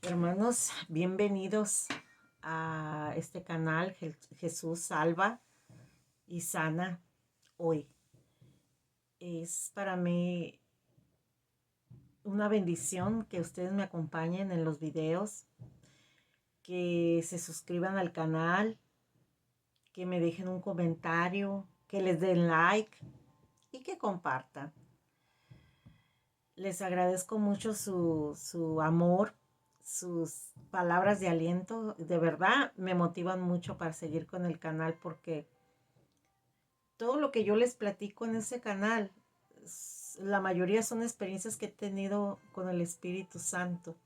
Hermanos, bienvenidos a este canal Jesús salva y sana hoy. Es para mí una bendición que ustedes me acompañen en los videos, que se suscriban al canal, que me dejen un comentario, que les den like y que compartan. Les agradezco mucho su amor, sus palabras de aliento. De verdad me motivan mucho para seguir con el canal porque todo lo que yo les platico en ese canal, la mayoría son experiencias que he tenido con el Espíritu Santo.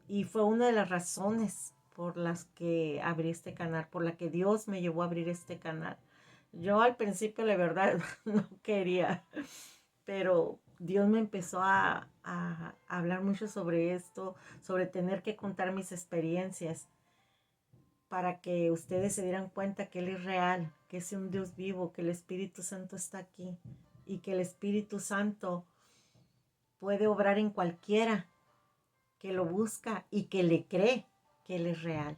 Y fue una de las razones por las que abrí este canal, por la que Dios me llevó a abrir este canal. Yo al principio, la verdad, no quería, pero Dios me empezó a hablar mucho sobre esto, sobre tener que contar mis experiencias para que ustedes se dieran cuenta que Él es real, que es un Dios vivo, que el Espíritu Santo está aquí y que el Espíritu Santo puede obrar en cualquiera que lo busca y que le cree que Él es real.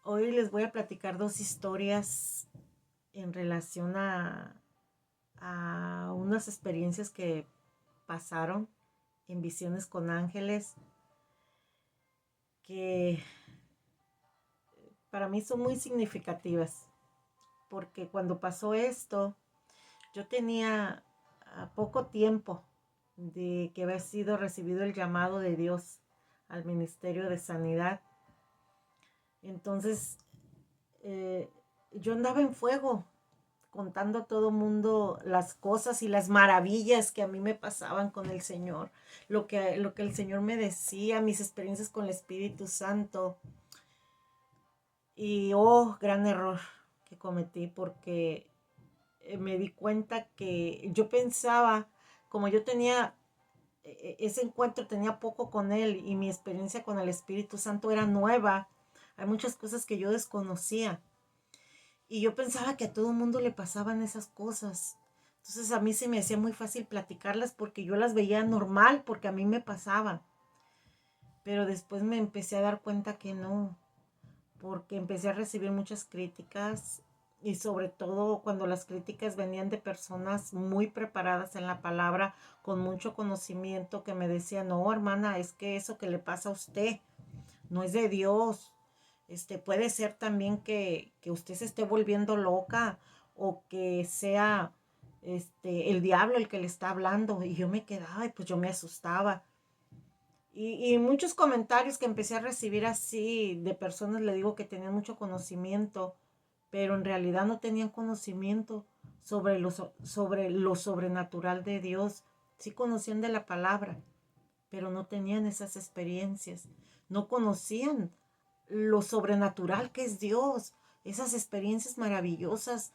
Hoy les voy a platicar dos historias en relación a unas experiencias que pasaron en visiones con ángeles que para mí son muy significativas, porque cuando pasó esto, yo tenía poco tiempo de que había sido recibido el llamado de Dios al Ministerio de Sanidad. Entonces, yo andaba en fuego, contando a todo mundo las cosas y las maravillas que a mí me pasaban con el Señor, lo que el Señor me decía, mis experiencias con el Espíritu Santo. Y gran error que cometí porque me di cuenta que yo pensaba, como yo tenía ese encuentro, tenía poco con Él y mi experiencia con el Espíritu Santo era nueva, hay muchas cosas que yo desconocía. Y yo pensaba que a todo el mundo le pasaban esas cosas. Entonces a mí se me hacía muy fácil platicarlas porque yo las veía normal, porque a mí me pasaban. Pero después me empecé a dar cuenta que no, porque empecé a recibir muchas críticas y sobre todo cuando las críticas venían de personas muy preparadas en la palabra, con mucho conocimiento, que me decían, no, hermana, es que eso que le pasa a usted no es de Dios. Puede ser también que usted se esté volviendo loca o que sea el diablo el que le está hablando. Y yo me quedaba y pues yo me asustaba. Y muchos comentarios que empecé a recibir así de personas, le digo que tenían mucho conocimiento, pero en realidad no tenían conocimiento sobre lo sobrenatural de Dios. Sí conocían de la palabra, pero no tenían esas experiencias. No conocían lo sobrenatural que es Dios, esas experiencias maravillosas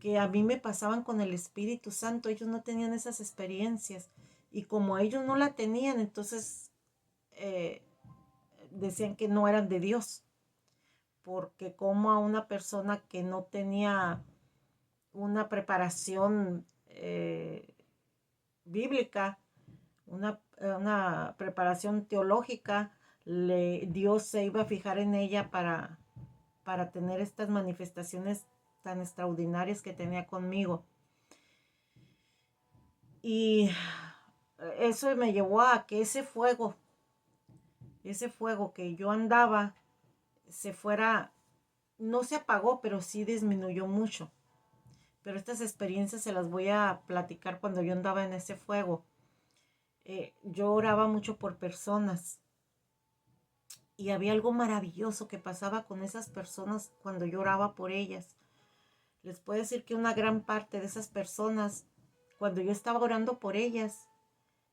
que a mí me pasaban con el Espíritu Santo. Ellos no tenían esas experiencias. Y como ellos no la tenían, entonces eh, decían que no eran de Dios, porque como a una persona que no tenía una preparación bíblica, una preparación teológica, Dios se iba a fijar en ella para tener estas manifestaciones tan extraordinarias que tenía conmigo. Y eso me llevó a que ese fuego que yo andaba, se fuera, no se apagó, pero sí disminuyó mucho. Pero estas experiencias se las voy a platicar cuando yo andaba en ese fuego. Yo oraba mucho por personas y había algo maravilloso que pasaba con esas personas cuando yo oraba por ellas. Les puedo decir que una gran parte de esas personas, cuando yo estaba orando por ellas,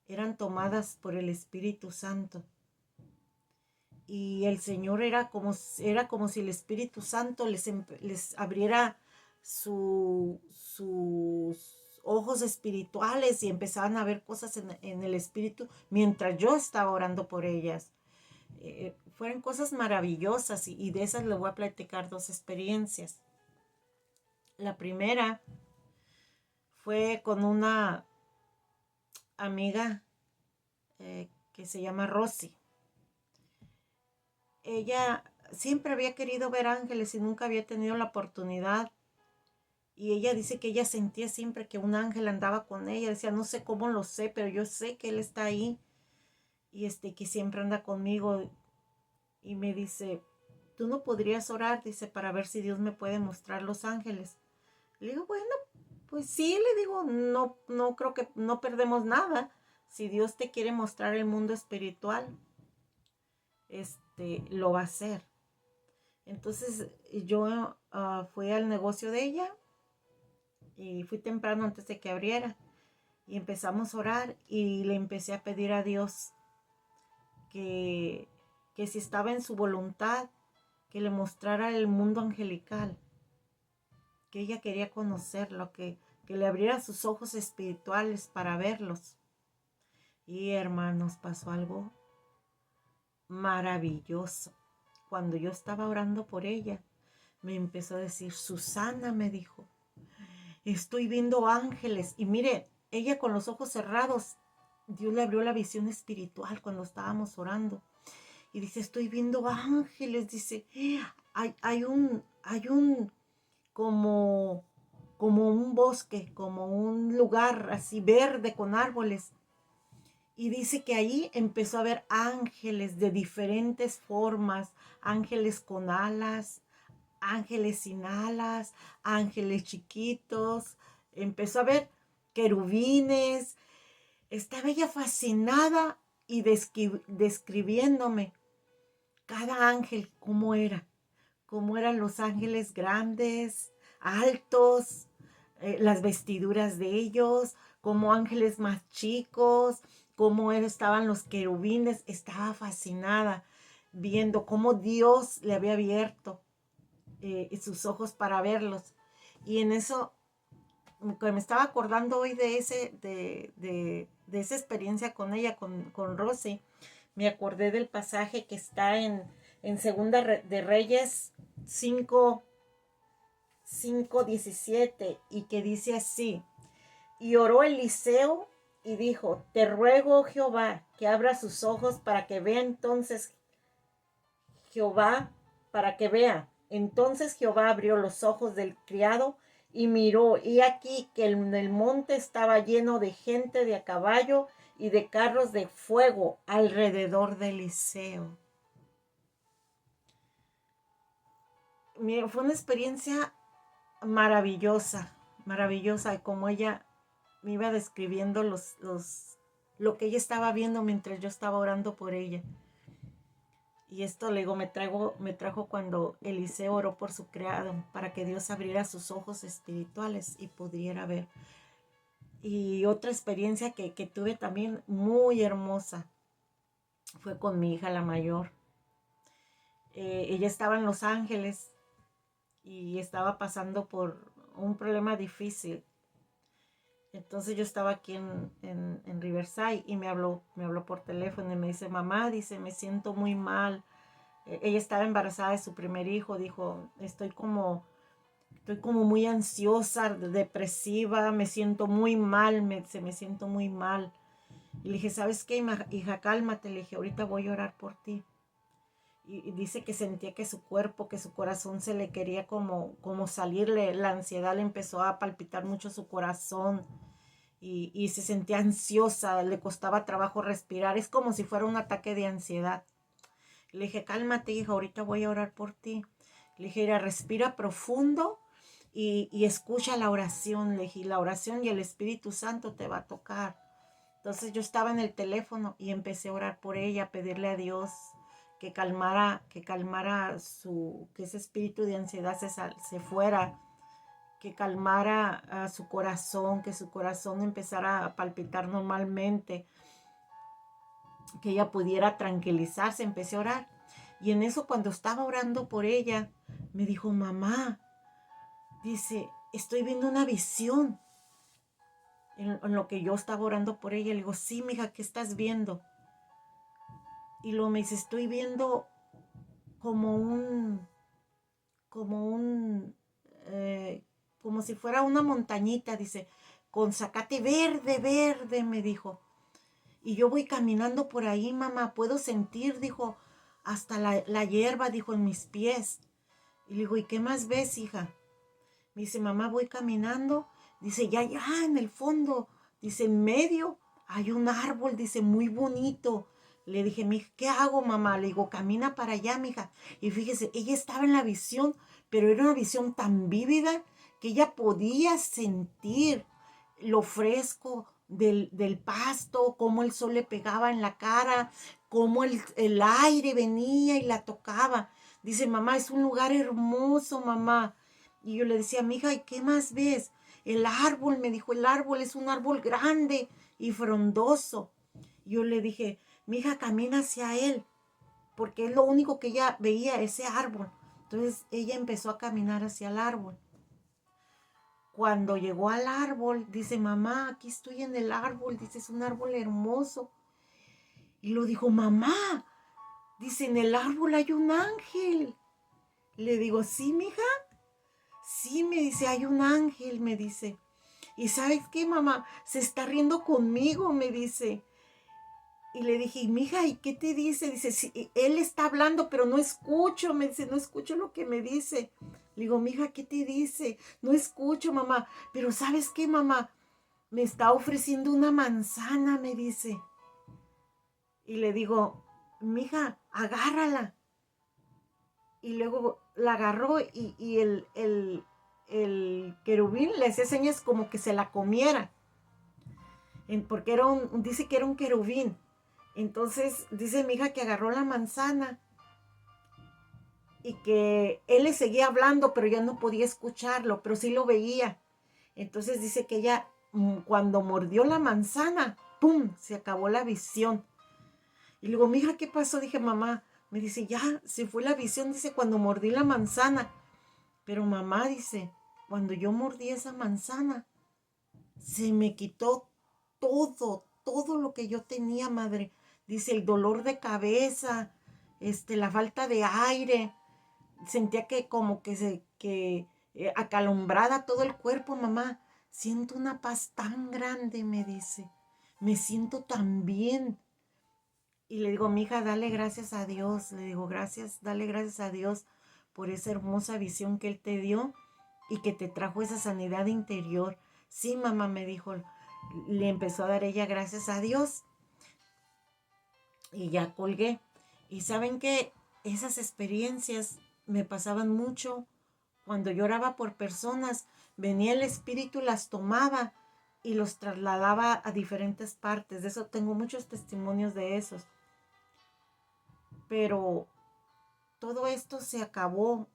eran tomadas por el Espíritu Santo. Y el Señor era como si el Espíritu Santo les abriera sus ojos espirituales y empezaban a ver cosas en el Espíritu mientras yo estaba orando por ellas. Fueron cosas maravillosas y de esas les voy a platicar dos experiencias. La primera fue con una amiga que se llama Rosy. Ella siempre había querido ver ángeles y nunca había tenido la oportunidad. Y ella dice que ella sentía siempre que un ángel andaba con ella. Decía, no sé cómo lo sé, pero yo sé que él está ahí. Y que siempre anda conmigo. Y me dice, ¿tú no podrías orar? Dice, para ver si Dios me puede mostrar los ángeles. Le digo, bueno, pues sí, le digo, no creo que no perdemos nada. Si Dios te quiere mostrar el mundo espiritual, lo va a hacer. Entonces yo fui al negocio de ella y fui temprano antes de que abriera y empezamos a orar y le empecé a pedir a Dios que, que si estaba en su voluntad, que le mostrara el mundo angelical, que ella quería conocerlo, que le abriera sus ojos espirituales para verlos. Y hermanos, pasó algo maravilloso. Cuando yo estaba orando por ella, me empezó a decir, Susana, me dijo, estoy viendo ángeles. Y mire, ella con los ojos cerrados, Dios le abrió la visión espiritual cuando estábamos orando. Y dice, estoy viendo ángeles. Dice, hay un como, como un bosque, como un lugar así verde con árboles. Y dice que ahí empezó a ver ángeles de diferentes formas, ángeles con alas, ángeles sin alas, ángeles chiquitos. Empezó a ver querubines. Estaba ella fascinada y describiéndome cada ángel cómo eran los ángeles grandes, altos, las vestiduras de ellos, como ángeles más chicos, cómo estaban los querubines. Estaba fascinada viendo cómo Dios le había abierto sus ojos para verlos. Y en eso, que me estaba acordando hoy de esa experiencia con ella, con Rosy, me acordé del pasaje que está en Segunda de Reyes 5:17 y que dice así, y oró Eliseo y dijo, te ruego, Jehová, que abra sus ojos para que vea. Entonces Jehová, para que vea. Entonces Jehová abrió los ojos del criado y miró, y aquí que el monte estaba lleno de gente de a caballo y de carros de fuego alrededor de Eliseo. Mira, fue una experiencia maravillosa, maravillosa, como ella me iba describiendo lo que ella estaba viendo mientras yo estaba orando por ella. Y esto luego me trajo cuando Eliseo oró por su criado, para que Dios abriera sus ojos espirituales y pudiera ver. Y otra experiencia que tuve también muy hermosa fue con mi hija la mayor. Ella estaba en Los Ángeles y estaba pasando por un problema difícil. Entonces yo estaba aquí en Riverside y me habló por teléfono y me dice, mamá, dice, me siento muy mal. Ella estaba embarazada de su primer hijo, dijo, estoy como muy ansiosa, depresiva, me siento muy mal, me siento muy mal. Y le dije, ¿sabes qué, hija? Cálmate, le dije, ahorita voy a orar por ti. Y dice que sentía que su cuerpo, que su corazón se le quería como salirle, la ansiedad le empezó a palpitar mucho su corazón y se sentía ansiosa, le costaba trabajo respirar, es como si fuera un ataque de ansiedad. Le dije, cálmate, hija, ahorita voy a orar por ti. Le dije, mira, respira profundo y escucha la oración. Le dije, la oración y el Espíritu Santo te va a tocar. Entonces yo estaba en el teléfono y empecé a orar por ella, a pedirle a Dios que calmara que ese espíritu de ansiedad se fuera, que calmara su corazón, que su corazón empezara a palpitar normalmente, que ella pudiera tranquilizarse. Empecé a orar. Y en eso, cuando estaba orando por ella, me dijo, mamá, dice, estoy viendo una visión. En lo que yo estaba orando por ella, le digo, sí, mija, ¿qué estás viendo? Y luego me dice, estoy viendo como un, como si fuera una montañita, dice, con zacate verde, verde, me dijo. Y yo voy caminando por ahí, mamá, puedo sentir, dijo, hasta la hierba, dijo, en mis pies. Y le digo, ¿y qué más ves, hija? Me dice, mamá, voy caminando. Dice, ya, ya, en el fondo. Dice, en medio hay un árbol, dice, muy bonito. Le dije, mija, ¿qué hago, mamá? Le digo, camina para allá, mija. Y fíjese, ella estaba en la visión, pero era una visión tan vívida que ella podía sentir lo fresco del pasto, cómo el sol le pegaba en la cara, cómo el aire venía y la tocaba. Dice, mamá, es un lugar hermoso, mamá. Y yo le decía, mija, ¿y qué más ves? El árbol, me dijo, el árbol es un árbol grande y frondoso. Yo le dije, mija, camina hacia él, porque es lo único que ella veía, ese árbol. Entonces ella empezó a caminar hacia el árbol. Cuando llegó al árbol, dice, mamá, aquí estoy en el árbol, dice, es un árbol hermoso. Y lo dijo, mamá, dice, en el árbol hay un ángel. Le digo, sí, mija, sí, me dice, hay un ángel, me dice. ¿Y sabes qué, mamá? Se está riendo conmigo, me dice. Y le dije, mija, ¿y qué te dice? Dice, sí, él está hablando, pero no escucho. Me dice, no escucho lo que me dice. Le digo, mija, ¿qué te dice? No escucho, mamá. Pero ¿sabes qué, mamá? Me está ofreciendo una manzana, me dice. Y le digo, mija, agárrala. Y luego la agarró y el querubín le hacía señas como que se la comiera. Porque dice que era un querubín. Entonces dice mi hija que agarró la manzana y que él le seguía hablando, pero ya no podía escucharlo, pero sí lo veía. Entonces dice que ella, cuando mordió la manzana, ¡pum!, se acabó la visión. Y luego, mi hija, ¿qué pasó? Dije, mamá, me dice, ya, se fue la visión, dice, cuando mordí la manzana. Pero mamá, dice, cuando yo mordí esa manzana, se me quitó todo lo que yo tenía, madre. Dice, el dolor de cabeza, la falta de aire. Sentía que como que acalombrada todo el cuerpo, mamá. Siento una paz tan grande, me dice. Me siento tan bien. Y le digo, mija, dale gracias a Dios. Le digo, gracias, dale gracias a Dios por esa hermosa visión que Él te dio y que te trajo esa sanidad interior. Sí, mamá, me dijo, le empezó a dar ella gracias a Dios y ya colgué. Y saben que esas experiencias me pasaban mucho cuando yo oraba por personas, venía el Espíritu, las tomaba y los trasladaba a diferentes partes. De eso tengo muchos testimonios de esos. Pero todo esto se acabó,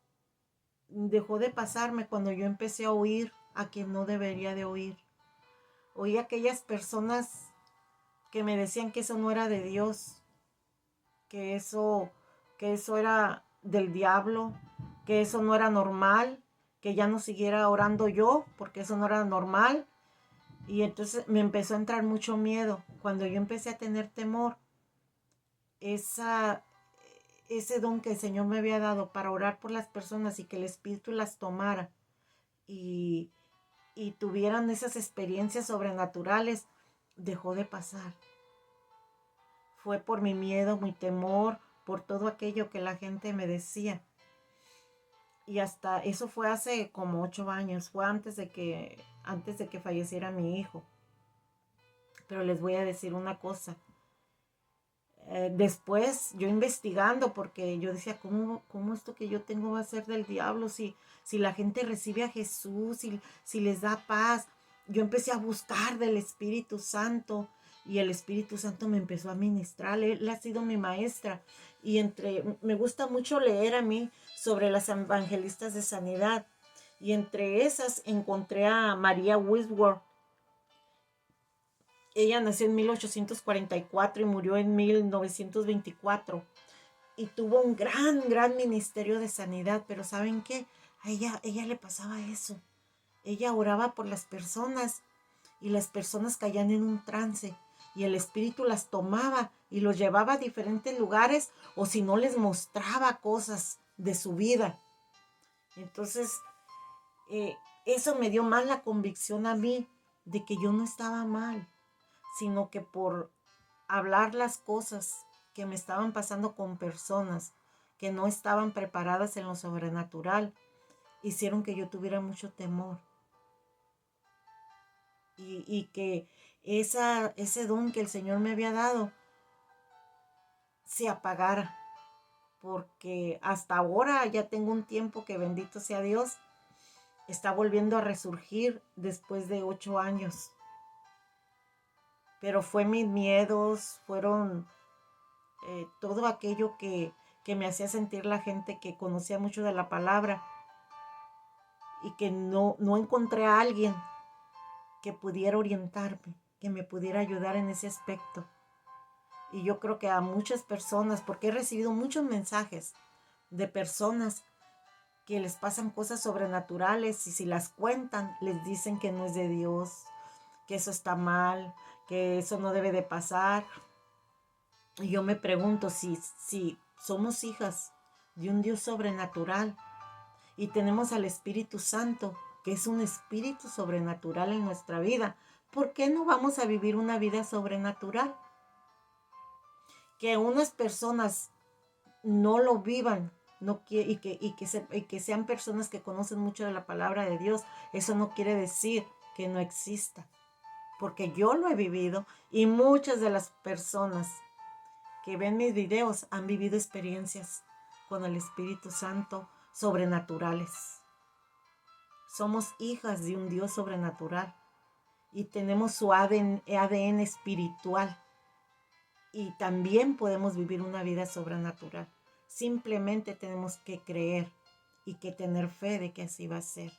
dejó de pasarme cuando yo empecé a oír a quien no debería de oír. Oí a aquellas personas que me decían que eso no era de Dios, que eso, que eso era del diablo, que eso no era normal, que ya no siguiera orando yo, porque eso no era normal. Y entonces me empezó a entrar mucho miedo. Cuando yo empecé a tener temor, esa, ese don que el Señor me había dado para orar por las personas y que el Espíritu las tomara y, y tuvieran esas experiencias sobrenaturales, dejó de pasar. Fue por mi miedo, mi temor, por todo aquello que la gente me decía. Y hasta eso fue hace como 8 años, fue antes de que falleciera mi hijo. Pero les voy a decir una cosa. Después yo investigando, porque yo decía, ¿cómo esto que yo tengo va a ser del diablo? Si la gente recibe a Jesús, si les da paz. Yo empecé a buscar del Espíritu Santo y el Espíritu Santo me empezó a ministrar. Él ha sido mi maestra y me gusta mucho leer a mí sobre las evangelistas de sanidad. Y entre esas encontré a María Whitworth. Ella nació en 1844 y murió en 1924 y tuvo un gran ministerio de sanidad, pero ¿saben qué? A ella le pasaba eso. Ella oraba por las personas y las personas caían en un trance y el Espíritu las tomaba y los llevaba a diferentes lugares o si no les mostraba cosas de su vida. Entonces, eso me dio más la convicción a mí de que yo no estaba mal, sino que por hablar las cosas que me estaban pasando con personas que no estaban preparadas en lo sobrenatural, hicieron que yo tuviera mucho temor. Y que ese don que el Señor me había dado se apagara. Porque hasta ahora ya tengo un tiempo que, bendito sea Dios, está volviendo a resurgir después de 8 años. Pero fue mis miedos, fueron todo aquello que me hacía sentir la gente que conocía mucho de la palabra y que no encontré a alguien que pudiera orientarme, que me pudiera ayudar en ese aspecto. Y yo creo que a muchas personas, porque he recibido muchos mensajes de personas que les pasan cosas sobrenaturales y si las cuentan, les dicen que no es de Dios, que eso está mal, que eso no debe de pasar. Y yo me pregunto si somos hijas de un Dios sobrenatural y tenemos al Espíritu Santo, que es un espíritu sobrenatural en nuestra vida, ¿por qué no vamos a vivir una vida sobrenatural? Que unas personas no lo vivan y que sean personas que conocen mucho de la palabra de Dios, eso no quiere decir que no exista, porque yo lo he vivido y muchas de las personas que ven mis videos han vivido experiencias con el Espíritu Santo sobrenaturales. Somos hijas de un Dios sobrenatural y tenemos su ADN espiritual y también podemos vivir una vida sobrenatural. Simplemente tenemos que creer y que tener fe de que así va a ser.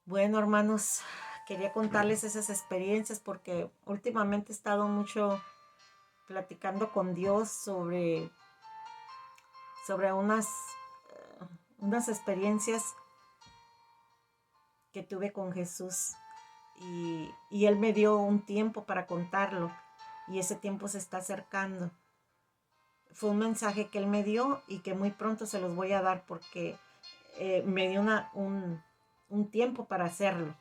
Bueno, hermanos, quería contarles esas experiencias porque últimamente he estado mucho platicando con Dios sobre unas experiencias que tuve con Jesús y Él me dio un tiempo para contarlo y ese tiempo se está acercando. Fue un mensaje que Él me dio y que muy pronto se los voy a dar porque me dio un tiempo para hacerlo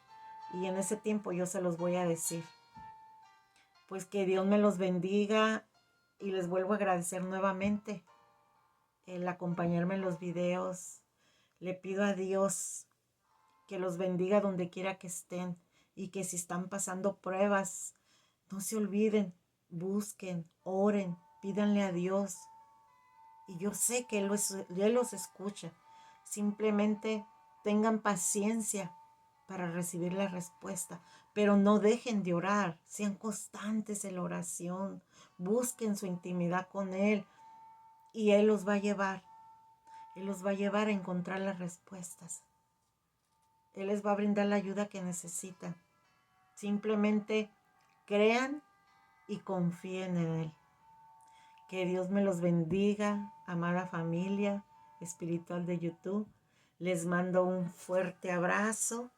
y en ese tiempo yo se los voy a decir. Pues que Dios me los bendiga y les vuelvo a agradecer nuevamente el acompañarme en los videos. Le pido a Dios que los bendiga donde quiera que estén y que si están pasando pruebas, no se olviden, busquen, oren, pídanle a Dios. Y yo sé que Él los escucha. Simplemente tengan paciencia para recibir la respuesta, pero no dejen de orar, sean constantes en la oración, busquen su intimidad con Él y Él los va a llevar. Él los va a llevar a encontrar las respuestas. Él les va a brindar la ayuda que necesitan. Simplemente crean y confíen en Él. Que Dios me los bendiga, amada familia espiritual de YouTube. Les mando un fuerte abrazo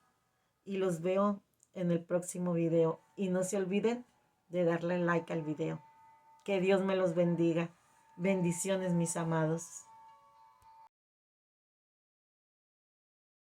y los veo en el próximo video. Y no se olviden de darle like al video. Que Dios me los bendiga. Bendiciones, mis amados.